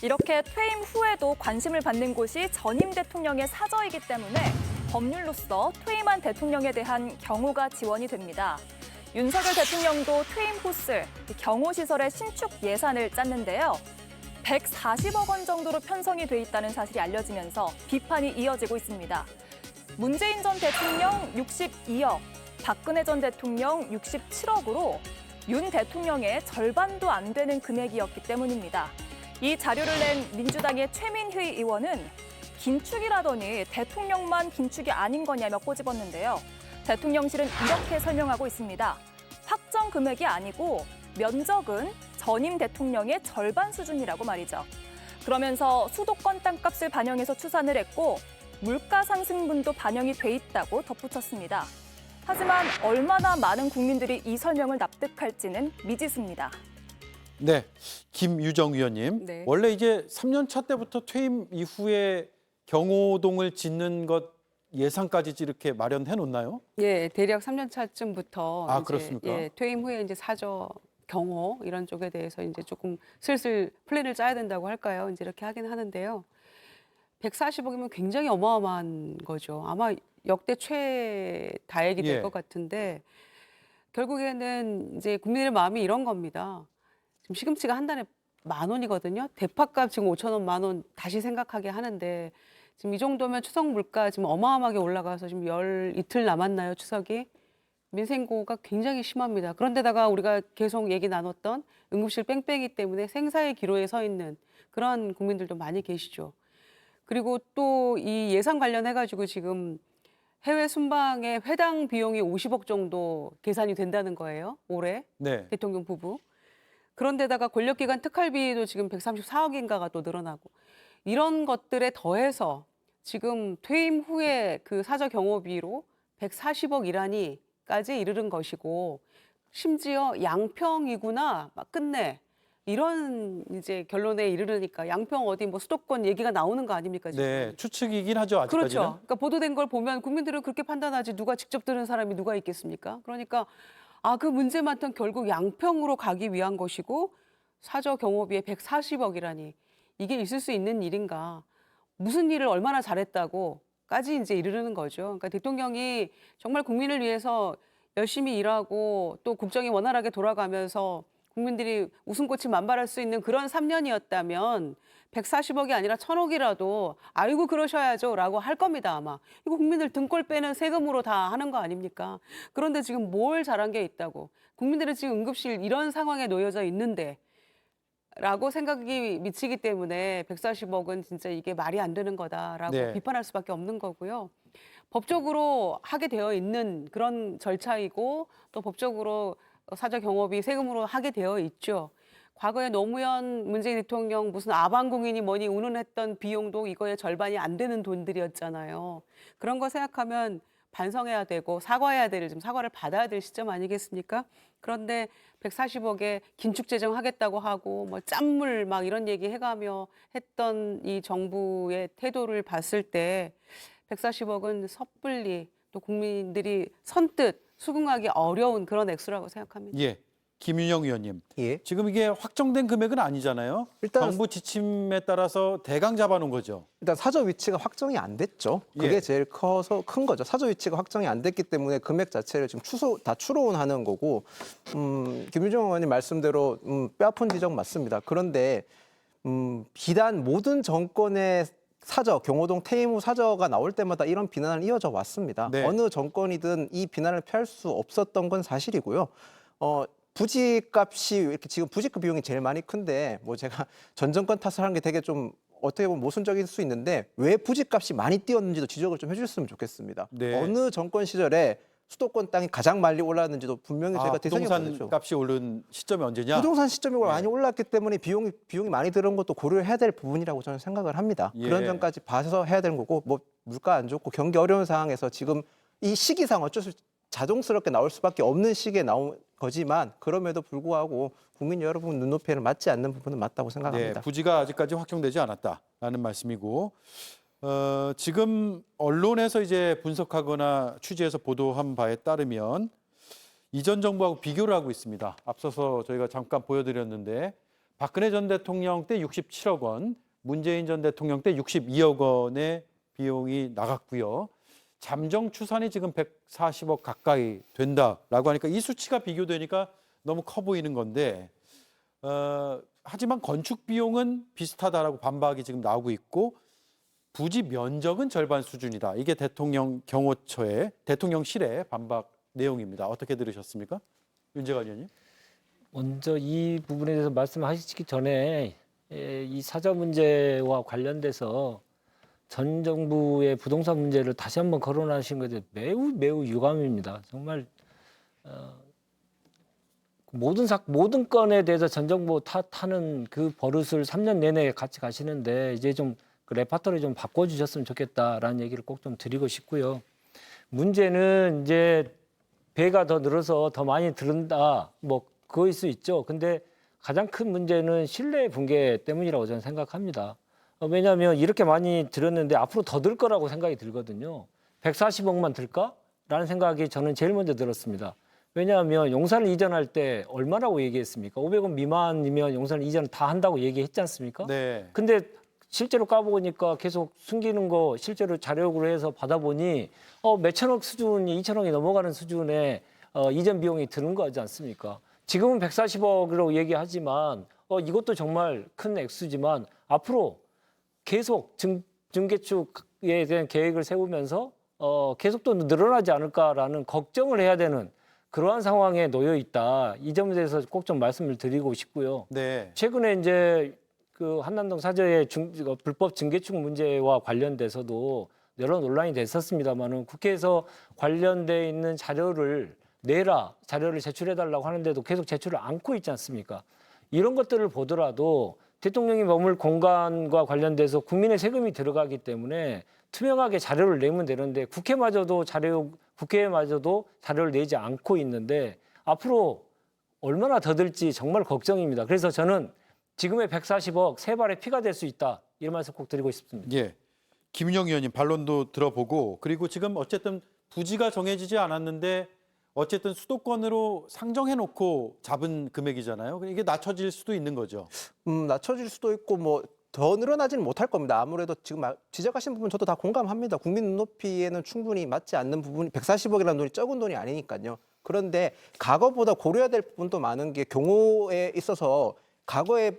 이렇게 퇴임 후에도 관심을 받는 곳이 전임 대통령의 사저이기 때문에 법률로서 퇴임한 대통령에 대한 경호가 지원이 됩니다. 윤석열 대통령도 퇴임 호슬, 경호시설의 신축 예산을 짰는데요. 140억 원 정도로 편성이 돼 있다는 사실이 알려지면서 비판이 이어지고 있습니다. 문재인 전 대통령 62억, 박근혜 전 대통령 67억으로 윤 대통령의 절반도 안 되는 금액이었기 때문입니다. 이 자료를 낸 민주당의 최민희 의원은 긴축이라더니 대통령만 긴축이 아닌 거냐며 꼬집었는데요. 대통령실은 이렇게 설명하고 있습니다. 확정 금액이 아니고 면적은 전임 대통령의 절반 수준이라고 말이죠. 그러면서 수도권 땅값을 반영해서 추산을 했고 물가 상승분도 반영이 돼 있다고 덧붙였습니다. 하지만 얼마나 많은 국민들이 이 설명을 납득할지는 미지수입니다. 네, 김유정 위원님. 네. 원래 이제 3년 차 때부터 퇴임 이후에 경호동을 짓는 것 예산까지 이렇게 마련해 놓나요? 예, 대략 3년 차쯤부터 아, 그렇습니까? 퇴임 후에 이제 사저 경호 이런 쪽에 대해서 이제 조금 슬슬 플랜을 짜야 된다고 할까요? 이제 이렇게 하긴 하는데요. 140억이면 굉장히 어마어마한 거죠. 아마 역대 최다액이 될 예. 것 같은데 결국에는 이제 국민의 마음이 이런 겁니다. 지금 시금치가 한 단에 10,000원이거든요. 대파값 지금 5,000원, 10,000원 다시 생각하게 하는데 지금 이 정도면 추석 물가 지금 어마어마하게 올라가서 지금 이틀 남았나요, 추석이? 민생고가 굉장히 심합니다. 그런데다가 우리가 계속 얘기 나눴던 응급실 뺑뺑이 때문에 생사의 기로에 서 있는 그런 국민들도 많이 계시죠. 그리고 또 이 예산 관련해가지고 지금 해외 순방의 회당 비용이 50억 정도 계산이 된다는 거예요, 올해 네. 대통령 부부. 그런데다가 권력기관 특활비도 지금 134억인가가 또 늘어나고 이런 것들에 더해서 지금 퇴임 후에 그 사저 경호비로 140억 일환이까지 이르는 것이고 심지어 양평이구나 막 끝내 이런 이제 결론에 이르르니까 양평 어디 뭐 수도권 얘기가 나오는 거 아닙니까 지금? 네, 추측이긴 하죠, 아직까지는. 그렇죠. 그러니까 보도된 걸 보면 국민들은 그렇게 판단하지 누가 직접 들은 사람이 누가 있겠습니까? 그러니까 그 문제만큼 결국 양평으로 가기 위한 것이고 사저 경호비에 140억이라니 이게 있을 수 있는 일인가? 무슨 일을 얼마나 잘했다고까지 이제 이르는 거죠. 그러니까 대통령이 정말 국민을 위해서 열심히 일하고 또 국정이 원활하게 돌아가면서 국민들이 웃음꽃이 만발할 수 있는 그런 3년이었다면 140억이 아니라 1,000억이라도 아이고 그러셔야죠라고 할 겁니다 아마. 이거 국민들 등골 빼는 세금으로 다 하는 거 아닙니까? 그런데 지금 뭘 잘한 게 있다고. 국민들은 지금 응급실 이런 상황에 놓여져 있는데 라고 생각이 미치기 때문에 140억은 진짜 이게 말이 안 되는 거다라고 네. 비판할 수밖에 없는 거고요. 법적으로 하게 되어 있는 그런 절차이고 또 법적으로 사저 경호비 세금으로 하게 되어 있죠. 과거에 노무현 문재인 대통령 무슨 아방궁이니 뭐니 운운했던 비용도 이거의 절반이 안 되는 돈들이었잖아요. 그런 거 생각하면 반성해야 되고 사과해야 될, 지금 사과를 받아야 될 시점 아니겠습니까? 그런데 140억에 긴축 재정 하겠다고 하고 뭐 짠물 막 이런 얘기 해가며 했던 이 정부의 태도를 봤을 때 140억은 섣불리 또 국민들이 선뜻 수긍하기 어려운 그런 액수라고 생각합니다. 예, 김윤영 위원님. 예. 지금 이게 확정된 금액은 아니잖아요. 일단 정부 지침에 따라서 대강 잡아놓은 거죠. 일단 사저 위치가 확정이 안 됐죠. 그게 예. 제일 커서 큰 거죠. 사저 위치가 확정이 안 됐기 때문에 금액 자체를 지금 추론하는 거고, 김유정 의원님 말씀대로 뼈아픈 지적 맞습니다. 그런데 비단 모든 정권의 사저, 경호동 퇴임 후 사저가 나올 때마다 이런 비난을 이어져 왔습니다. 네. 어느 정권이든 이 비난을 피할 수 없었던 건 사실이고요. 부지값이 이렇게 지금 부지급 비용이 제일 많이 큰데 뭐 제가 전 정권 탓을 하는 게 되게 좀 어떻게 보면 모순적일 수 있는데 왜 부지값이 많이 뛰었는지도 지적을 좀 해주셨으면 좋겠습니다. 네. 어느 정권 시절에 수도권 땅이 가장 많이 올랐는지도 분명히 저희가 대상이 부동산 없죠. 값이 오른 시점이 언제냐? 부동산 시점이 네. 많이 올랐기 때문에 비용이 많이 들은 것도 고려해야 될 부분이라고 저는 생각을 합니다. 예. 그런 점까지 봐서 해야 되는 거고 뭐 물가 안 좋고 경기 어려운 상황에서 지금 이 시기상 어쩔 수 자동스럽게 나올 수밖에 없는 시기에 나온 거지만 그럼에도 불구하고 국민 여러분 눈높이에는 맞지 않는 부분은 맞다고 생각합니다. 네, 부지가 아직까지 확정되지 않았다라는 말씀이고 지금 언론에서 이제 분석하거나 취재해서 보도한 바에 따르면 이전 정부하고 비교를 하고 있습니다. 앞서서 저희가 잠깐 보여드렸는데 박근혜 전 대통령 때 67억 원, 문재인 전 대통령 때 62억 원의 비용이 나갔고요. 잠정 추산이 지금 140억 가까이 된다라고 하니까 이 수치가 비교되니까 너무 커 보이는 건데 하지만 건축 비용은 비슷하다라고 반박이 지금 나오고 있고 부지 면적은 절반 수준이다. 이게 대통령 경호처의 대통령실의 반박 내용입니다. 어떻게 들으셨습니까? 윤재관 의원님. 먼저 이 부분에 대해서 말씀하시기 전에 이 사저 문제와 관련돼서 전 정부의 부동산 문제를 다시 한번 거론하신 것에 매우 유감입니다. 정말 모든 건에 대해서 전 정부 탓하는 그 버릇을 3년 내내 같이 가시는데 이제 좀 그 레파토리 좀 바꿔주셨으면 좋겠다라는 얘기를 꼭 좀 드리고 싶고요. 문제는 이제 배가 더 늘어서 더 많이 들은다, 뭐 그거일 수 있죠. 근데 가장 큰 문제는 신뢰 붕괴 때문이라고 저는 생각합니다. 왜냐하면 이렇게 많이 들었는데 앞으로 더 들 거라고 생각이 들거든요. 140억만 들까라는 생각이 저는 제일 먼저 들었습니다. 왜냐하면 용산을 이전할 때 얼마라고 얘기했습니까? 500원 미만이면 용산을 이전 다 한다고 얘기했지 않습니까? 네. 근데 실제로 까보니까 계속 숨기는 거 실제로 자료로 해서 받아보니 몇천억 수준이 2천억이 넘어가는 수준의 이전 비용이 드는 거지 않습니까? 지금은 140억으로 얘기하지만 이것도 정말 큰 액수지만 앞으로 계속 증개축에 대한 계획을 세우면서 계속 또 늘어나지 않을까라는 걱정을 해야 되는 그러한 상황에 놓여 있다. 이 점에 대해서 꼭 좀 말씀을 드리고 싶고요. 네. 최근에 이제 그 한남동 사저의 불법 증개축 문제와 관련돼서도 여러 논란이 됐었습니다만은 국회에서 관련돼 있는 자료를 내라, 자료를 제출해달라고 하는데도 계속 제출을 않고 있지 않습니까? 이런 것들을 보더라도 대통령이 머물 공간과 관련돼서 국민의 세금이 들어가기 때문에 투명하게 자료를 내면 되는데 국회마저도 자료를 내지 않고 있는데 앞으로 얼마나 더 들지 정말 걱정입니다. 그래서 저는 지금의 140억 세 발의 피가 될 수 있다. 이런 말씀 꼭 드리고 싶습니다. 예. 김윤영 의원님 반론도 들어보고 그리고 지금 어쨌든 부지가 정해지지 않았는데 어쨌든 수도권으로 상정해놓고 잡은 금액이잖아요. 이게 낮춰질 수도 있는 거죠. 낮춰질 수도 있고 뭐 더 늘어나지는 못할 겁니다. 아무래도 지금 지적하신 부분 저도 다 공감합니다. 국민 눈높이에는 충분히 맞지 않는 부분이 140억이라는 돈이 적은 돈이 아니니까요. 그런데 과거보다 고려해야 될 부분도 많은 게 경호에 있어서 과거에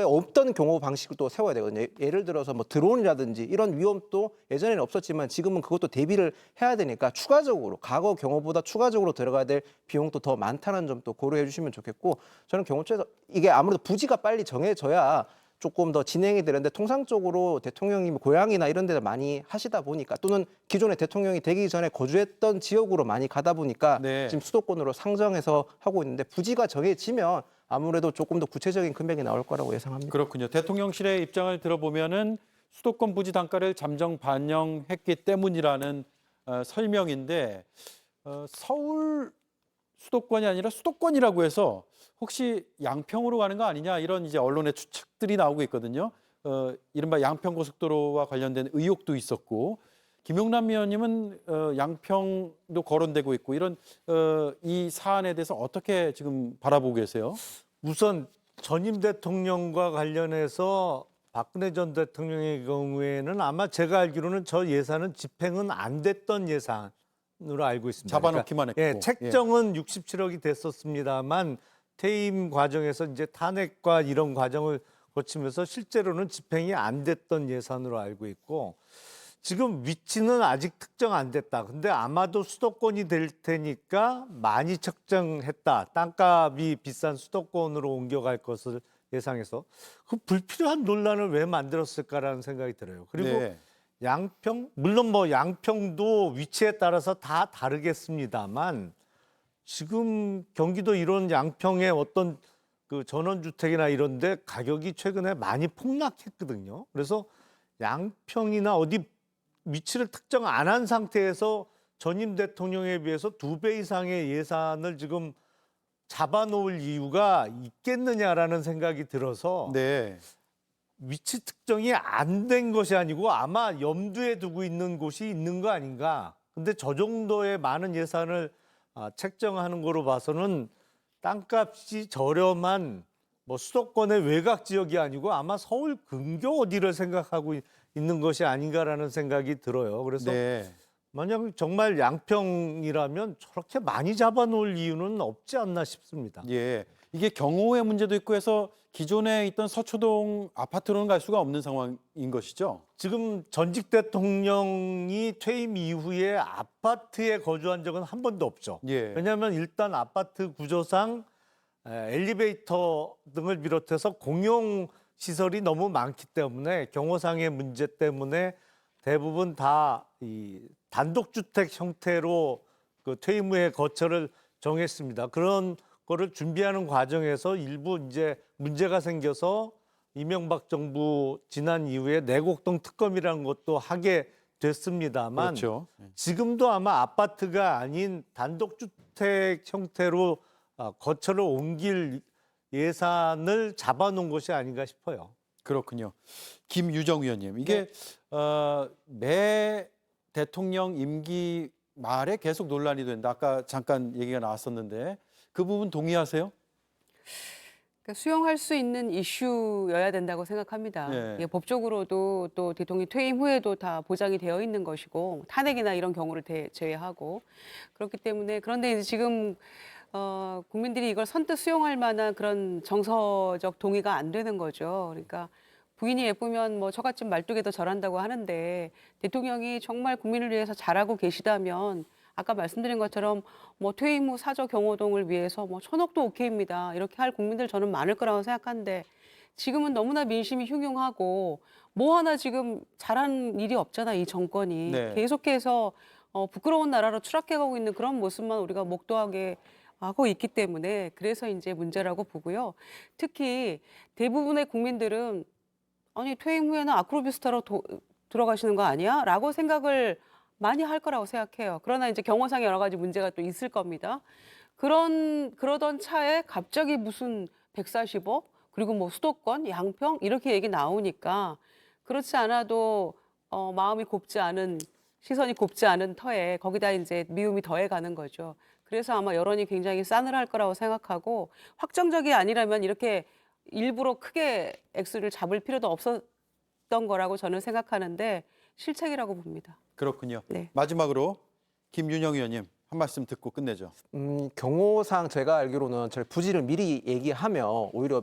없던 경호 방식을 또 세워야 되거든요. 예를 들어서 뭐 드론이라든지 이런 위험도 예전에는 없었지만 지금은 그것도 대비를 해야 되니까 추가적으로 과거 경호보다 추가적으로 들어가야 될 비용도 더 많다는 점도 고려해 주시면 좋겠고 저는 경호처에서 이게 아무래도 부지가 빨리 정해져야 조금 더 진행이 되는데 통상적으로 대통령이 뭐 고향이나 이런 데를 많이 하시다 보니까 또는 기존에 대통령이 되기 전에 거주했던 지역으로 많이 가다 보니까 네. 지금 수도권으로 상정해서 하고 있는데 부지가 정해지면 아무래도 조금 더 구체적인 금액이 나올 거라고 예상합니다. 그렇군요. 대통령실의 입장을 들어보면은 수도권 부지 단가를 잠정 반영했기 때문이라는 설명인데 서울 수도권이 아니라 수도권이라고 해서 혹시 양평으로 가는 거 아니냐 이런 이제 언론의 추측들이 나오고 있거든요. 이른바 양평고속도로와 관련된 의혹도 있었고 김용남 의원님은 양평도 거론되고 있고 이런 이 사안에 대해서 어떻게 지금 바라보고 계세요? 우선 전임 대통령과 관련해서 박근혜 전 대통령의 경우에는 아마 제가 알기로는 저 예산은 집행은 안 됐던 예산으로 알고 있습니다. 잡아놓기만 했고. 예, 책정은 67억이 됐었습니다만 퇴임 과정에서 이제 탄핵과 이런 과정을 거치면서 실제로는 집행이 안 됐던 예산으로 알고 있고 지금 위치는 아직 특정 안 됐다. 근데 아마도 수도권이 될 테니까 많이 책정했다. 땅값이 비싼 수도권으로 옮겨갈 것을 예상해서 그 불필요한 논란을 왜 만들었을까라는 생각이 들어요. 그리고 네. 양평, 물론 뭐 양평도 위치에 따라서 다 다르겠습니다만 지금 경기도 이런 양평의 어떤 그 전원주택이나 이런 데 가격이 최근에 많이 폭락했거든요. 그래서 양평이나 어디 위치를 특정 안 한 상태에서 전임 대통령에 비해서 2배 이상의 예산을 지금 잡아놓을 이유가 있겠느냐라는 생각이 들어서 네. 위치 특정이 안 된 것이 아니고 아마 염두에 두고 있는 곳이 있는 거 아닌가. 근데 저 정도의 많은 예산을 책정하는 거로 봐서는 땅값이 저렴한 뭐 수도권의 외곽 지역이 아니고 아마 서울 근교 어디를 생각하고 있는 것이 아닌가라는 생각이 들어요. 그래서 네. 만약 정말 양평이라면 저렇게 많이 잡아놓을 이유는 없지 않나 싶습니다. 예. 이게 경호의 문제도 있고 해서 기존에 있던 서초동 아파트로는 갈 수가 없는 상황인 것이죠. 지금 전직 대통령이 퇴임 이후에 아파트에 거주한 적은 한 번도 없죠. 예. 왜냐하면 일단 아파트 구조상 엘리베이터 등을 비롯해서 공용 시설이 너무 많기 때문에 경호상의 문제 때문에 대부분 다 이 단독주택 형태로 그 퇴임 후에 거처를 정했습니다. 그런 거를 준비하는 과정에서 일부 이제 문제가 생겨서 이명박 정부 지난 이후에 내곡동 특검이라는 것도 하게 됐습니다만 그렇죠. 지금도 아마 아파트가 아닌 단독주택 형태로 거처를 옮길 예산을 잡아놓은 것이 아닌가 싶어요. 그렇군요. 김유정 의원님, 이게 매 대통령 임기 말에 계속 논란이 된다. 아까 잠깐 얘기가 나왔었는데 그 부분 동의하세요? 그러니까 수용할 수 있는 이슈여야 된다고 생각합니다. 네. 이게 법적으로도 또 대통령 퇴임 후에도 다 보장이 되어 있는 것이고 탄핵이나 이런 경우를 제외하고 그렇기 때문에 그런데 이제 지금 국민들이 이걸 선뜻 수용할 만한 그런 정서적 동의가 안 되는 거죠. 그러니까 부인이 예쁘면 뭐 처갓집 말뚝에도 절한다고 하는데 대통령이 정말 국민을 위해서 잘하고 계시다면 아까 말씀드린 것처럼 뭐 퇴임 후 사저 경호동을 위해서 뭐 1,000억도 오케이입니다. 이렇게 할 국민들 저는 많을 거라고 생각하는데 지금은 너무나 민심이 흉흉하고 뭐 하나 지금 잘한 일이 없잖아, 이 정권이. 네. 계속해서 부끄러운 나라로 추락해가고 있는 그런 모습만 우리가 목도하게 하고 있기 때문에 그래서 이제 문제라고 보고요. 특히 대부분의 국민들은 아니 퇴임 후에는 아크로비스타로 들어가시는 거 아니야? 라고 생각을 많이 할 거라고 생각해요. 그러나 이제 경호상의 여러 가지 문제가 또 있을 겁니다. 그러던 차에 갑자기 무슨 140억 그리고 뭐 수도권, 양평 이렇게 얘기 나오니까 그렇지 않아도 마음이 곱지 않은 시선이 곱지 않은 터에 거기다 이제 미움이 더해가는 거죠. 그래서 아마 여론이 굉장히 싸늘할 거라고 생각하고 확정적이 아니라면 이렇게 일부러 크게 X를 잡을 필요도 없었던 거라고 저는 생각하는데 실책이라고 봅니다. 그렇군요. 네. 마지막으로 김윤영 의원님 한 말씀 듣고 끝내죠. 경호상 제가 알기로는 저 부지를 미리 얘기하면 오히려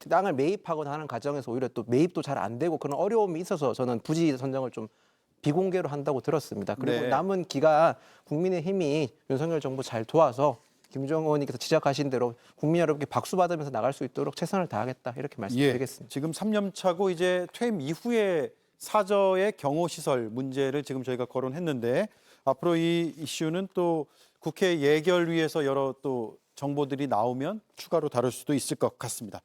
땅을 매입하거나 하는 과정에서 오히려 또 매입도 잘 안 되고 그런 어려움이 있어서 저는 부지 선정을 좀 비공개로 한다고 들었습니다. 그리고 네. 남은 기간 국민의힘이 윤석열 정부 잘 도와서 김정은 의원님께서 지적하신 대로 국민 여러분께 박수 받으면서 나갈 수 있도록 최선을 다하겠다 이렇게 말씀드리겠습니다. 지금 3년 차고 이제 퇴임 이후에 사저의 경호 시설 문제를 지금 저희가 거론했는데 앞으로 이 이슈는 또 국회 예결위에서 여러 또 정보들이 나오면 추가로 다룰 수도 있을 것 같습니다.